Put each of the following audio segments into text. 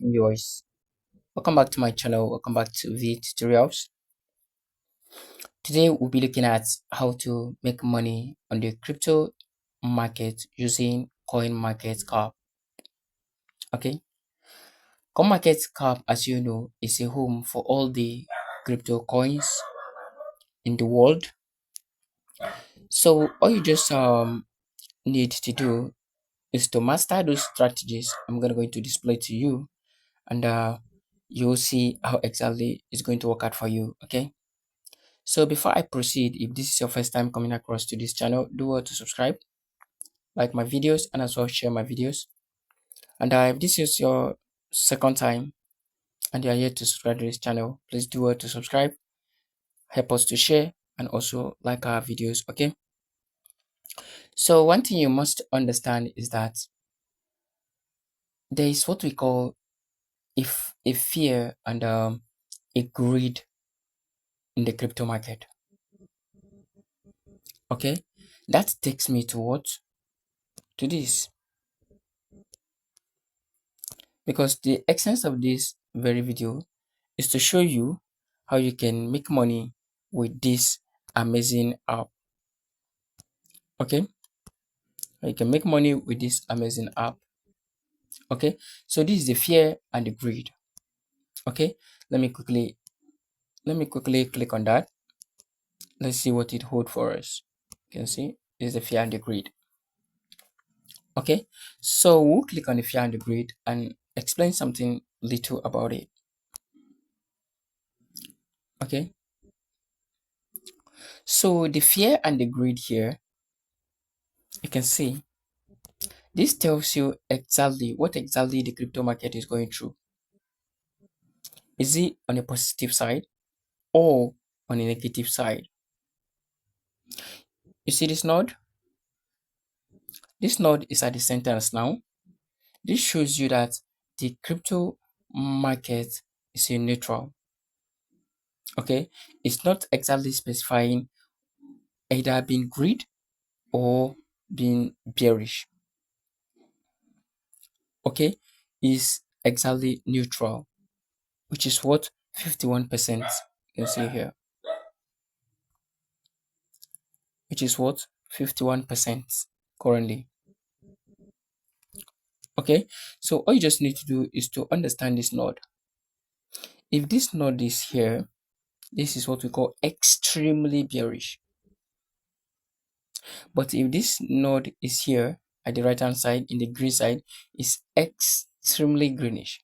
Viewers, welcome back to my channel. Welcome back to the tutorials. Today we'll be looking at how to make money on the crypto market using coinmarketcapp. Okay, coinmarketcapp, as you know, is a home for all the crypto coins in the world. So all you just need to do is to master those strategies I'm going to display to you, and you'll see how exactly it's going to work out for you. Okay. So before I proceed, if this is your first time coming across to this channel, do well to subscribe, like my videos, and as well share my videos. And if this is your second time and you are yet to subscribe to this channel, please do well to subscribe, help us to share, and also like our videos. Okay. So one thing you must understand is that there is what we call if a fear and a greed in the crypto market. Okay, that takes me to what? To this. Because the essence of this very video is to show you how you can make money with this amazing app. Okay, you can make money with this amazing app. Okay, so this is the fear and the greed. Okay, let me quickly click on that. Let's see what it holds for us. You can see this is the fear and the greed. Okay, so we'll click on the fear and the greed and explain something little about it. Okay, so the fear and the greed here, you can see this tells you exactly what exactly the crypto market is going through. Is it on a positive side or on a negative side? You see this node? This node is at the center now. This shows you that the crypto market is a neutral. Okay, it's not exactly specifying either being greed or being bearish. Okay, is exactly neutral, which is what 51% you can see here, which is what 51% currently. Okay, so all you just need to do is to understand this node. If this node is here, this is what we call extremely bearish. But if this node is here at the right hand side, in the green side, is extremely greenish.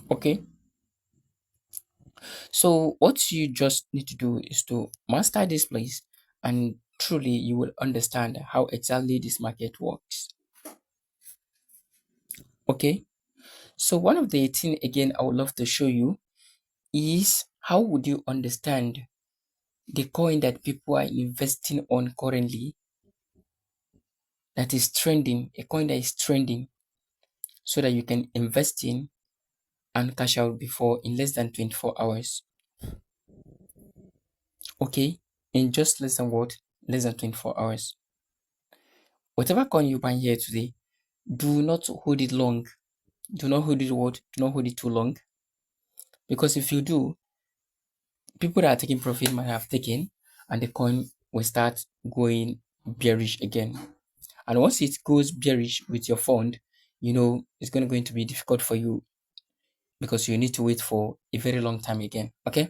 Okay, so what you just need to do is to master this place, and truly you will understand how exactly this market works. Okay, so one of the thing again I would love to show you is how would you understand the coin that people are investing on currently, that is trending, a coin that is trending, so that you can invest in and cash out before in less than 24 hours. Okay, in just less than what? Less than 24 hours. Whatever coin you buy here today, do not hold it long. Do not hold it what? Do not hold it too long. Because if you do, people that are taking profit might have taken, and the coin will start going bearish again. And once it goes bearish with your fund, you know it's going to be difficult for you, because you need to wait for a very long time again. Okay,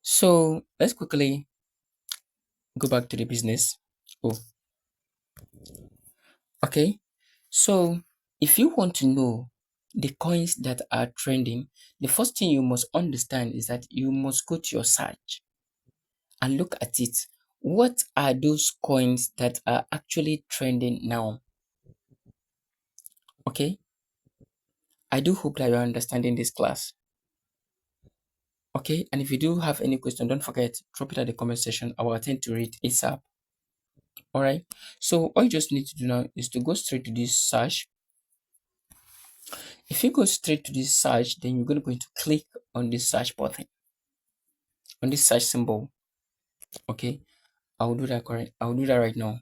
so let's quickly go back to the business. Oh, okay, so if you want to know the coins that are trending, the first thing you must understand is that you must go to your search and look at it. What are those coins that are actually trending now? Okay, I do hope that you are understanding this class. Okay, and if you do have any question, don't forget, drop it at the comment section. I will attempt to read ASAP. All right, so all you just need to do now is to go straight to this search. If you go straight to this search, then you're going to click on this search button, on this search symbol. Okay, I'll do that right now.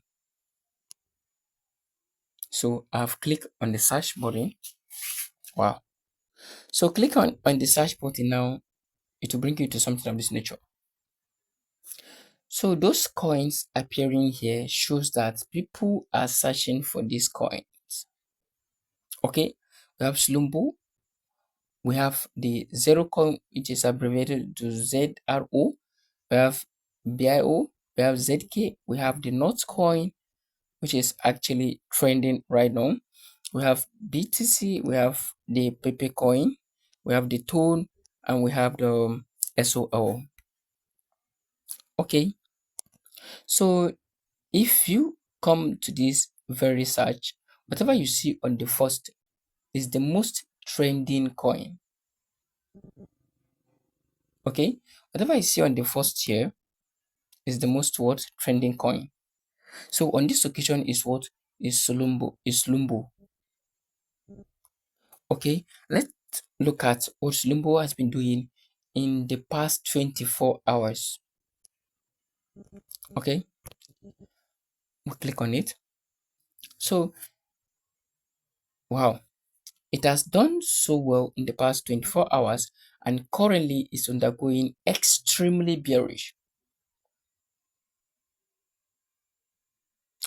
So I've clicked on the search button. Wow. So click on the search button now. It will bring you to something of this nature. So those coins appearing here shows that people are searching for these coins. Okay, we have Slumbo, we have the zero coin, which is abbreviated to ZRO, we have BIO, we have ZK, we have the Not coin, which is actually trending right now. We have BTC, we have the Pepe coin, we have the Tone, and we have the SOL. Okay, so if you come to this very search, whatever you see on the first is the most trending coin. Okay, whatever you see on the first here is the most what trending coin. So on this occasion is what is Slumbo. Okay, let's look at what Slumbo has been doing in the past 24 hours. Okay, we'll click on it. So wow, it has done so well in the past 24 hours and currently is undergoing extremely bearish.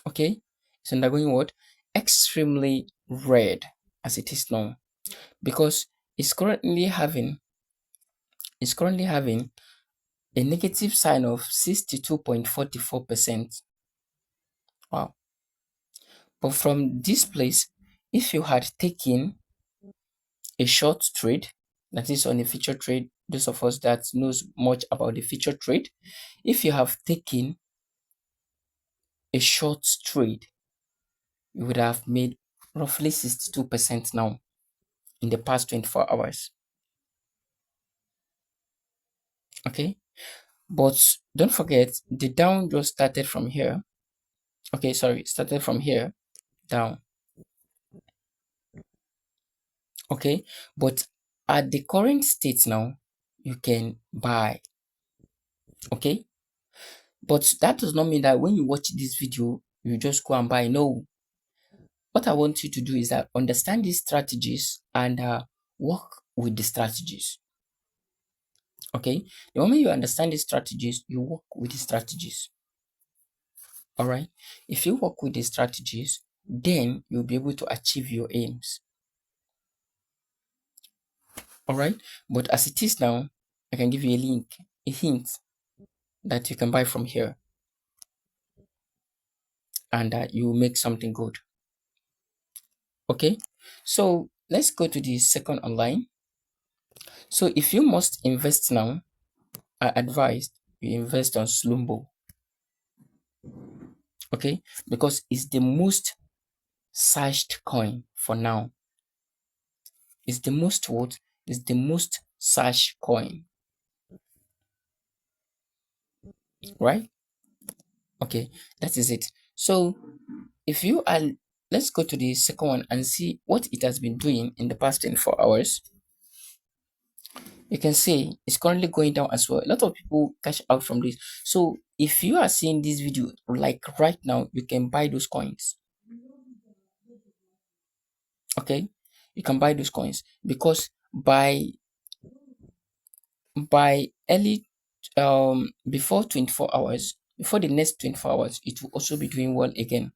Okay, it's undergoing what? Extremely red as it is now because it's currently having a negative sign of 62.44%. Wow. But from this place, if you had taken a short trade, that is on a feature trade, those of us that knows much about the feature trade, if you have taken a short trade, you would have made roughly 62% now in the past 24 hours. Okay, but don't forget the down just started from here. Okay, sorry, started from here down. Okay, but at the current state now, you can buy. Okay, but that does not mean that when you watch this video, you just go and buy. No, what I want you to do is that understand these strategies and work with the strategies. Okay, the moment you understand the strategies, you work with the strategies. All right, if you work with the strategies, then you'll be able to achieve your aims. All right, but as it is now, I can give you a hint that you can buy from here and you will make something good. Okay, so let's go to the second online. So if you must invest now, I advise you invest on Slumbo. Okay, because it's the most searched coin for now. It's the most what? It's the most searched coin, right? Okay, that is it. So if you are, let's go to the second one and see what it has been doing in the past 24 hours. You can see it's currently going down as well. A lot of people cash out from this. So if you are seeing this video like right now, you can buy those coins. Okay, you can buy those coins because by early before 24 hours, before the next 24 hours, it will also be doing well again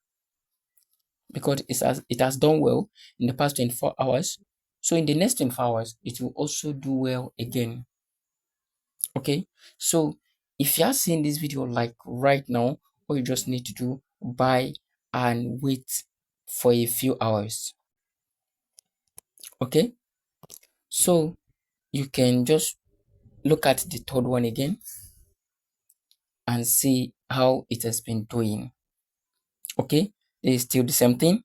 because it has done well in the past 24 hours. So in the next 24 hours, it will also do well again. Okay, so if you are seeing this video like right now, all you just need to do buy and wait for a few hours. Okay, so you can just look at the third one again and see how it has been doing. Okay, it is still the same thing.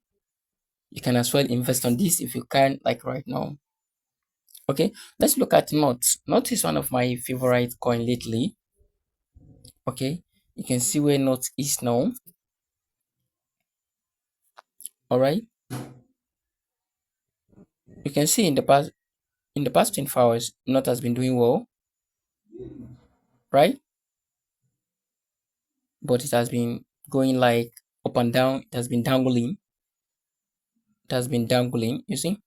You can as well invest on this if you can, like right now. Okay, let's look at Not. Not is one of my favorite coin lately. Okay, you can see where Not is now. All right, you can see in the past 24 hours, Not has been doing well, right? But it has been going like up and down. It has been dangling. it has been dangling. You see,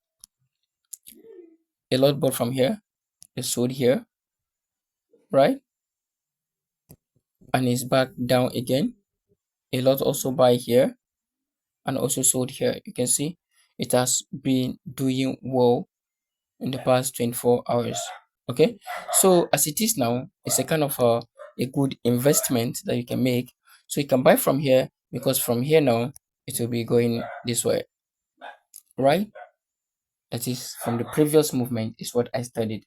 a lot bought from here, is sold here, right? And it's back down again. A lot also buy here and also sold here. You can see it has been doing well in the past 24 hours. Okay, so as it is now, it's a kind of a good investment that you can make. So you can buy from here, because from here now it will be going this way, right? That is from the previous movement, is what I studied.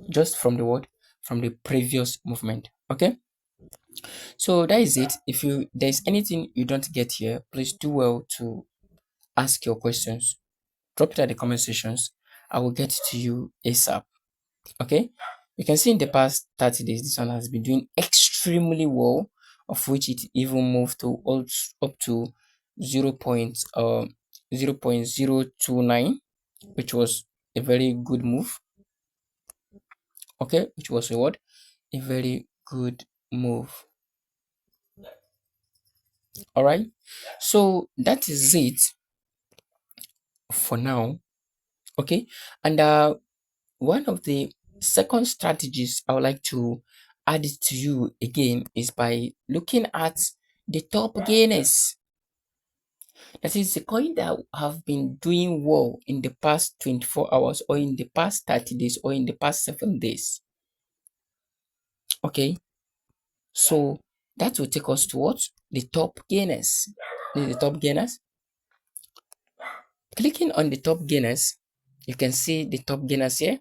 Just from the what? From the previous movement. Okay, so that is it. If there's anything you don't get here, please do well to ask your questions. Drop it at the comment sections. I will get to you ASAP. Okay, you can see in the past 30 days this one has been doing extremely well, of which it even moved to up to 0.029, which was a very good move. Okay, which was a what? A very good move. All right, so that is it for now. Okay, and one of the second strategies I would like to add it to you again is by looking at the top gainers. That is the coin that have been doing well in the past 24 hours, or in the past 30 days, or in the past 7 days. Okay, so that will take us to what? The top gainers. The top gainers. Clicking on the top gainers, you can see the top gainers here.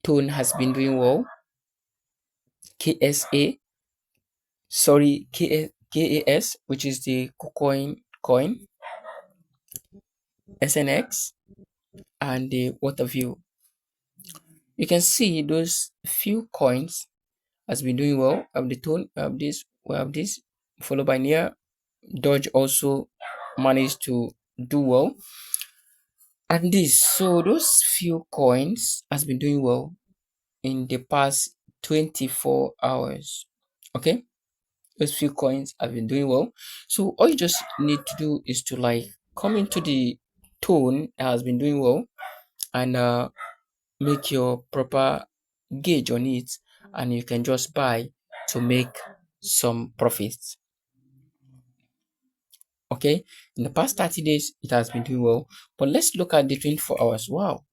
Tone has been doing well. KSA, sorry, KAS, which is the kucoin coin, SNX, and the Waterview. You can see those few coins has been doing well. We have the tone, we have this, followed by near. Dodge also managed to do well. And this, so those few coins has been doing well in the past 24 hours. Okay, those few coins have been doing well. So all you just need to do is to like come into the tone that has been doing well, and make your proper gauge on it, and you can just buy to make some profits. Okay, in the past 30 days it has been doing well, but let's look at the 24 hours. Wow,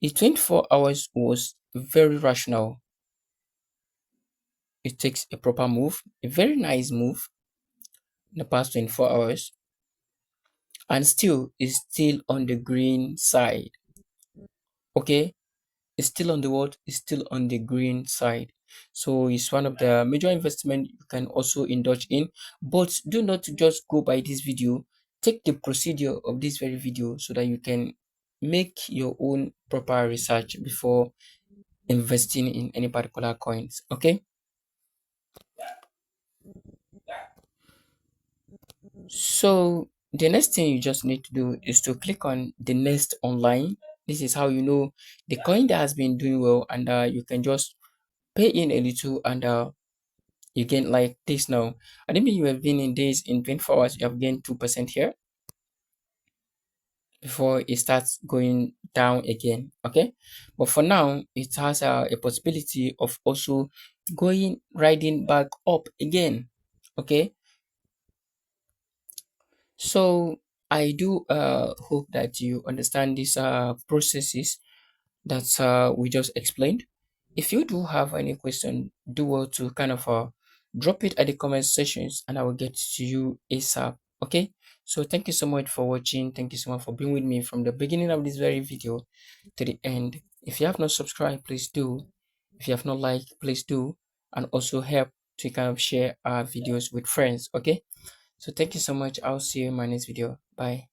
the 24 hours was very rational. It takes a proper move, a very nice move in the past 24 hours, and still is still on the green side. Okay, it's still on the what? It's still on the green side. So it's one of the major investment you can also indulge in. But do not just go by this video. Take the procedure of this very video so that you can make your own proper research before investing in any particular coins. Okay, so the next thing you just need to do is to click on the next online. This is how you know the coin that has been doing well, and you can just pay in a little, and you gain like this now. I don't mean you have been in days in 24 hours, you have gained 2% here before it starts going down again. Okay, but for now it has a possibility of also going riding back up again. Okay, so I do hope that you understand these processes that we just explained. If you do have any question, do well to kind of drop it at the comment sections, and I will get to you ASAP. Okay, so thank you so much for watching. Thank you so much for being with me from the beginning of this very video to the end. If you have not subscribed, please do. If you have not liked, please do, and also help to kind of share our videos with friends. Okay, so thank you so much. I'll see you in my next video. Bye.